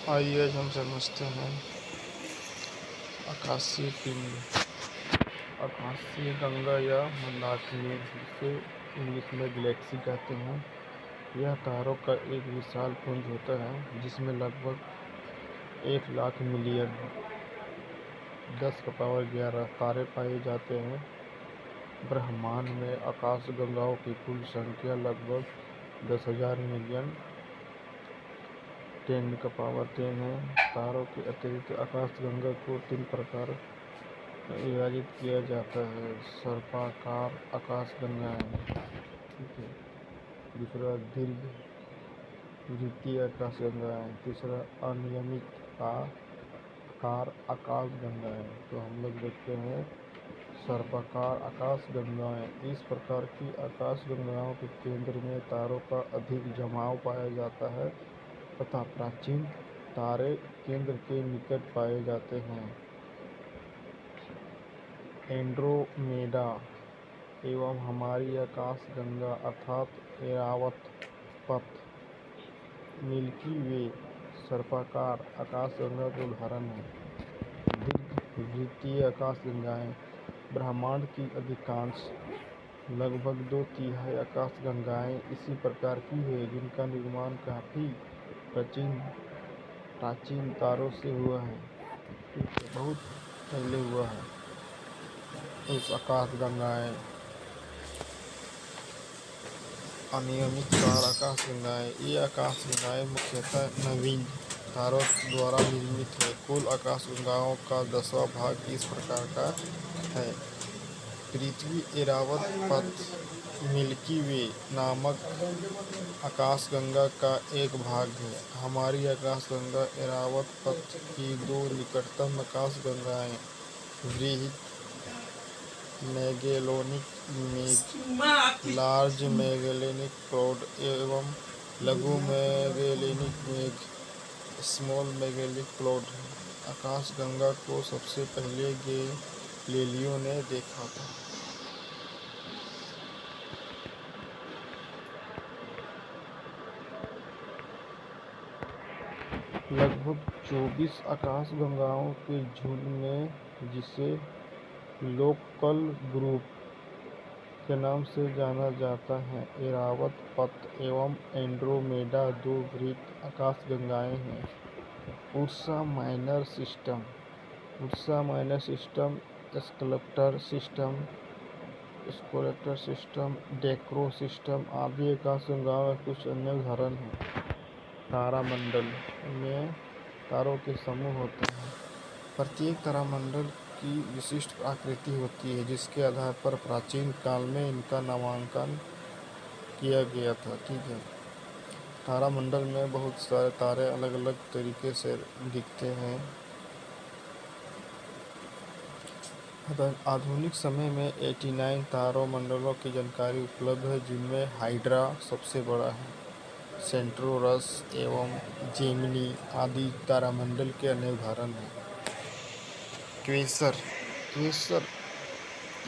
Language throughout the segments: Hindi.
आइए आज हम समझते हैं आकाशीय पिंड। आकाशीय गंगा या मंदाकिनी, जिसे इंग्लिश में गैलेक्सी कहते हैं, यह तारों का एक विशाल पुंज होता है जिसमें लगभग 1 लाख मिलियन 10⁻11 तारे पाए जाते हैं। ब्रह्मांड में आकाशगंगाओं की कुल संख्या लगभग 10,000 मिलियन 10⁻10 है। तारों के अतिरिक्त आकाशगंगा को 3 प्रकार विभाजित किया जाता है। सर्पाकार आकाशगंगाएं, ठीक है। दूसरा दीर्घवृत्तीय आकाशगंगाएं। तीसरा अनियमित आकार आकाशगंगाएं। तो हम लोग देखते हैं सर्पाकार आकाशगंगाएं। इस प्रकार की आकाशगंगाओं के केंद्र में तारों का अधिक जमाव पाया जाता है तथा प्राचीन तारे केंद्र के निकट पाए जाते हैं। एंड्रोमेडा एवं हमारी आकाशगंगा अर्थात ऐरावत पथ, मिल्की वे सर्पाकार आकाशगंगा के उदाहरण हैं। दीर्घवृत्तीय आकाशगंगाएं। ब्रह्मांड की अधिकांश लगभग 2/3 आकाशगंगाएं इसी प्रकार की है, जिनका निर्माण काफी प्राचीन तारों से हुआ है, बहुत पहले हुआ है। इस आकाशगंगाएं अनियमित तार आकाशगंगाएं। ये आकाशगंगाएं मुख्यतः नवीन तारों द्वारा निर्मित है। कुल आकाशगंगाओं का 10वां भाग इस प्रकार का है। पृथ्वी ऐरावत पथ मिल्की वे नामक आकाशगंगा का एक भाग है। हमारी आकाशगंगा ऐरावत पथ की 2 निकटतम आकाशगंगाएं वृहत मैगेलेनिक मेघ, लार्ज मैगेलेनिक क्लाउड एवं लघु मैगेलेनिक मेघ, स्मॉल मैगेलेनिक क्लाउड है। आकाशगंगा को सबसे पहले गैलीलियो ने देखा था। लगभग 24 आकाशगंगाओं के झुंड में, जिसे लोकल ग्रुप के नाम से जाना जाता है, ऐरावत पथ एवं एंड्रोमेडा 2 वृहत आकाशगंगाएं हैं। Ursa Minor system, sculptor system, डेक्रो सिस्टम आदि आकाशगंगाओं के कुछ अन्य उदाहरण हैं। तारामंडल में तारों के समूह होते हैं। प्रत्येक तारामंडल की विशिष्ट आकृति होती है, जिसके आधार पर प्राचीन काल में इनका नामांकन किया गया था, ठीक है। तारामंडल में बहुत सारे तारे अलग अलग तरीके से दिखते हैं। आधुनिक समय में 89 तारामंडलों की जानकारी उपलब्ध है, जिनमें हाइड्रा सबसे बड़ा है। सेंट्रोरस एवं जेमिनी आदि तारामंडल के अन्य उदाहरण हैं। क्वेसर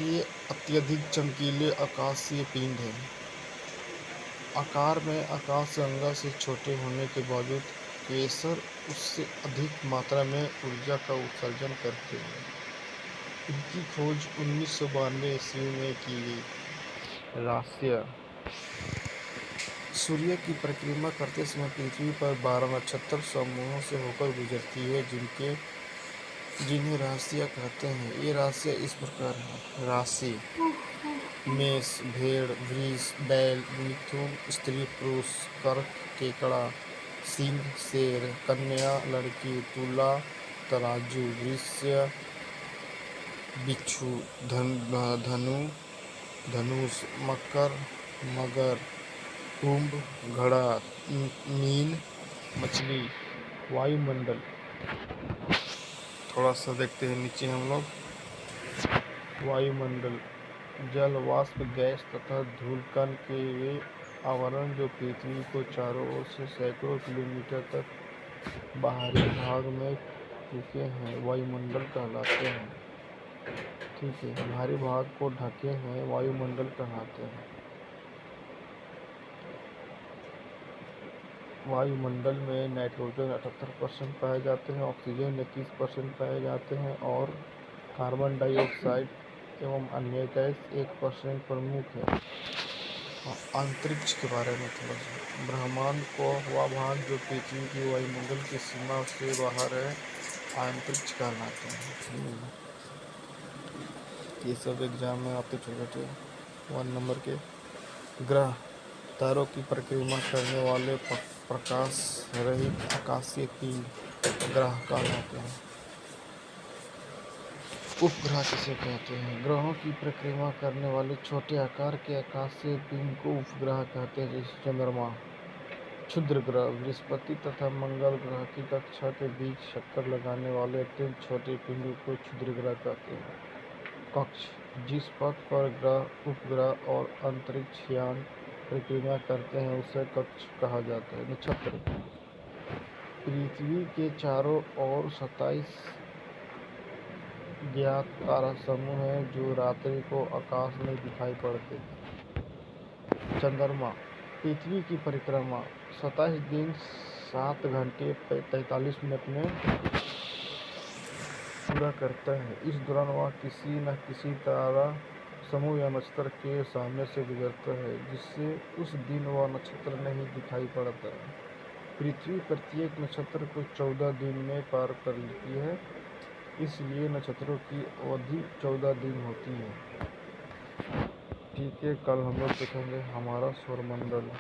ये अत्यधिक चमकीले आकाशीय पिंड हैं। आकार में आकाशगंगा से छोटे होने के बावजूद क्वेसर उससे अधिक मात्रा में ऊर्जा का उत्सर्जन करते हैं। इनकी खोज 1992 ईस्वी में की गई। रहस्य। सूर्य की परिक्रमा करते समय पृथ्वी पर 12 नक्षत्र समूहों से होकर गुजरती है, जिन्हें राशियां कहते हैं। ये राशियां इस प्रकार हैं। राशि: मेष, भेड़, वृष, बैल, मिथुन, स्त्री पुरुष, कर्क केकड़ा, सिंह शेर, कन्या लड़की, तुला तराजू, वृश्चिक बिच्छू, धनु धनुष, मकर मगर, कुंभ घड़ा, मीन मछली। वायुमंडल थोड़ा सा देखते हैं नीचे हम लोग। वायुमंडल जल, वाष्प, गैस तथा धूलकण के वे आवरण जो पृथ्वी को चारों ओर से सैकड़ों किलोमीटर तक बाहरी भाग में टिके हैं, वायुमंडल कहलाते हैं, ठीक है। बाहरी भाग को ढके हैं, वायुमंडल कहलाते हैं। वायुमंडल में नाइट्रोजन 78% पाए जाते हैं, ऑक्सीजन 31% पाए जाते हैं और कार्बन डाइऑक्साइड एवं अन्य गैस 1% प्रमुख है। अंतरिक्ष के बारे में थोड़ा सा, ब्रह्मांड को वह भाग जो पृथ्वी की वायुमंडल की सीमा से बाहर है अंतरिक्ष कहलाते हैं। ये सब एग्जाम में आते छोटे छोटे 1 नंबर के। ग्रह तारों की परिक्रमा करने वाले प्रकाश रहित आकाशीय पिंड ग्रह कहलाते हैं। उपग्रह किसे कहते हैं? ग्रहों की परिक्रमा करने वाले छोटे आकार के आकाशीय पिंड को उपग्रह कहते हैं, जैसे चंद्रमा। क्षुद्र ग्रह बृहस्पति तथा मंगल ग्रह की कक्षा के बीच चक्कर लगाने वाले अत्यंत छोटे पिंड को क्षुद्र ग्रह कहते हैं। कक्ष जिस पथ पर ग्रह, उपग्रह और अंतरिक्ष यान परिक्रमा करते हैं उसे कक्ष कहा जाता है। नक्षत्र पृथ्वी के चारों ओर 27 ज्ञात तारा समूह हैं जो रात्रि को आकाश में दिखाई पड़ते हैं। चंद्रमा पृथ्वी की परिक्रमा 27 दिन 7 घंटे 43 मिनट में पूरा करता है। इस दौरान वह किसी न किसी तारा समूह या नक्षत्र के सामने से गुजरता है, जिससे उस दिन वह नक्षत्र नहीं दिखाई पड़ता। पृथ्वी प्रत्येक नक्षत्र को 14 दिन में पार कर लेती है, इसलिए नक्षत्रों की अवधि 14 दिन होती है। ठीक है, कल हम लोग देखेंगे हमारा सौरमंडल।